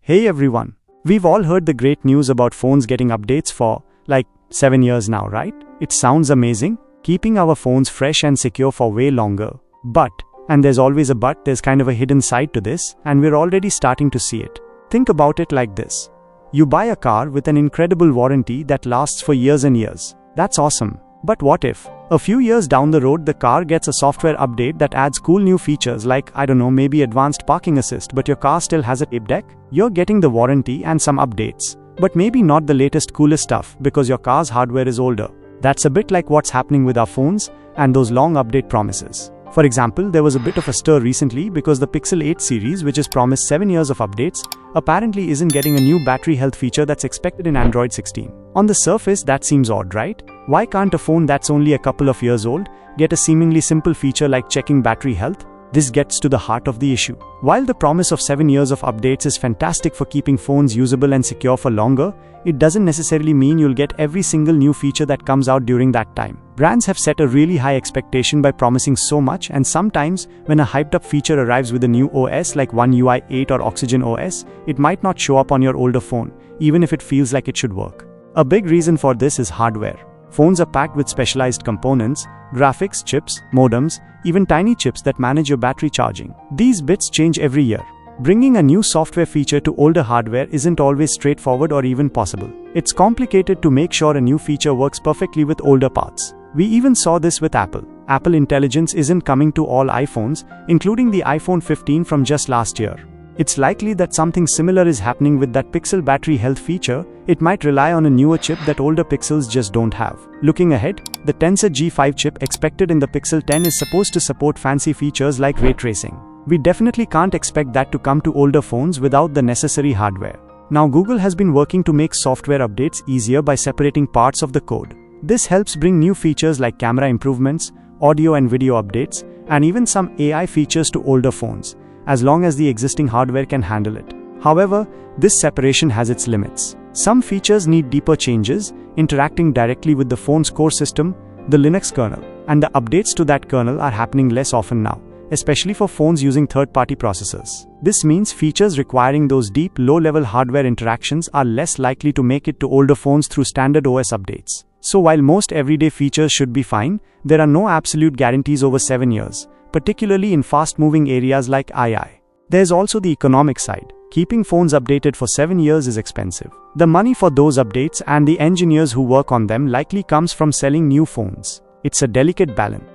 Hey everyone! We've all heard the great news about phones getting updates for, 7 years now, right? It sounds amazing, keeping our phones fresh and secure for way longer. But, and there's always a but, there's kind of a hidden side to this, and we're already starting to see it. Think about it like this. You buy a car with an incredible warranty that lasts for years and years. That's awesome. But what if, a few years down the road, the car gets a software update that adds cool new features like, maybe advanced parking assist, but your car still has a tape deck? You're getting the warranty and some updates, but maybe not the latest coolest stuff because your car's hardware is older. That's a bit like what's happening with our phones and those long update promises. For example, there was a bit of a stir recently because the Pixel 8 series, which is promised 7 years of updates, apparently isn't getting a new battery health feature that's expected in Android 16. On the surface, that seems odd, right? Why can't a phone that's only a couple of years old get a seemingly simple feature like checking battery health? This gets to the heart of the issue. While the promise of 7 years of updates is fantastic for keeping phones usable and secure for longer, it doesn't necessarily mean you'll get every single new feature that comes out during that time. Brands have set a really high expectation by promising so much, and sometimes when a hyped up feature arrives with a new OS like One UI 8 or Oxygen OS, it might not show up on your older phone, even if it feels like it should work. A big reason for this is hardware. Phones are packed with specialized components, graphics chips, modems, even tiny chips that manage your battery charging. These bits change every year. Bringing a new software feature to older hardware isn't always straightforward or even possible. It's complicated to make sure a new feature works perfectly with older parts. We even saw this with Apple. Apple Intelligence isn't coming to all iPhones, including the iPhone 15 from just last year. It's likely that something similar is happening with that Pixel battery health feature. It might rely on a newer chip that older Pixels just don't have. Looking ahead, the Tensor G5 chip expected in the Pixel 10 is supposed to support fancy features like ray tracing. We definitely can't expect that to come to older phones without the necessary hardware. Now, Google has been working to make software updates easier by separating parts of the code. This helps bring new features like camera improvements, audio and video updates, and even some AI features to older phones, as long as the existing hardware can handle it. However, this separation has its limits. Some features need deeper changes, interacting directly with the phone's core system, the Linux kernel, and the updates to that kernel are happening less often now, especially for phones using third-party processors. This means features requiring those deep, low-level hardware interactions are less likely to make it to older phones through standard OS updates. So while most everyday features should be fine, there are no absolute guarantees over 7 years, particularly in fast-moving areas like AI. There's also the economic side. Keeping phones updated for 7 years is expensive. The money for those updates and the engineers who work on them likely comes from selling new phones. It's a delicate balance.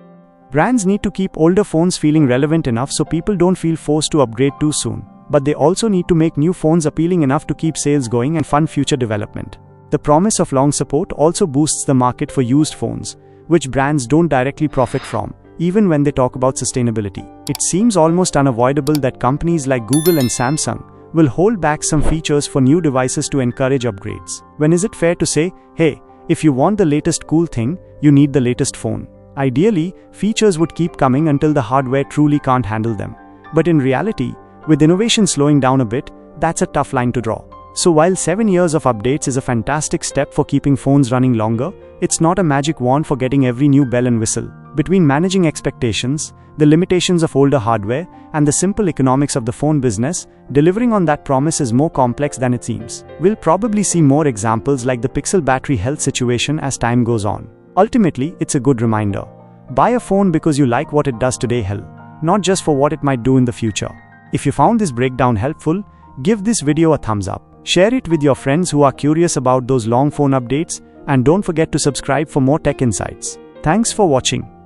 Brands need to keep older phones feeling relevant enough so people don't feel forced to upgrade too soon, but they also need to make new phones appealing enough to keep sales going and fund future development. The promise of long support also boosts the market for used phones, which brands don't directly profit from, even when they talk about sustainability. It seems almost unavoidable that companies like Google and Samsung will hold back some features for new devices to encourage upgrades. When is it fair to say, hey, if you want the latest cool thing, you need the latest phone? Ideally, features would keep coming until the hardware truly can't handle them. But in reality, with innovation slowing down a bit, that's a tough line to draw. So while 7 years of updates is a fantastic step for keeping phones running longer, it's not a magic wand for getting every new bell and whistle. Between managing expectations, the limitations of older hardware, and the simple economics of the phone business, delivering on that promise is more complex than it seems. We'll probably see more examples like the Pixel battery health situation as time goes on. Ultimately, it's a good reminder. Buy a phone because you like what it does today, not just for what it might do in the future. If you found this breakdown helpful, give this video a thumbs up. Share it with your friends who are curious about those long phone updates, and don't forget to subscribe for more tech insights. Thanks for watching.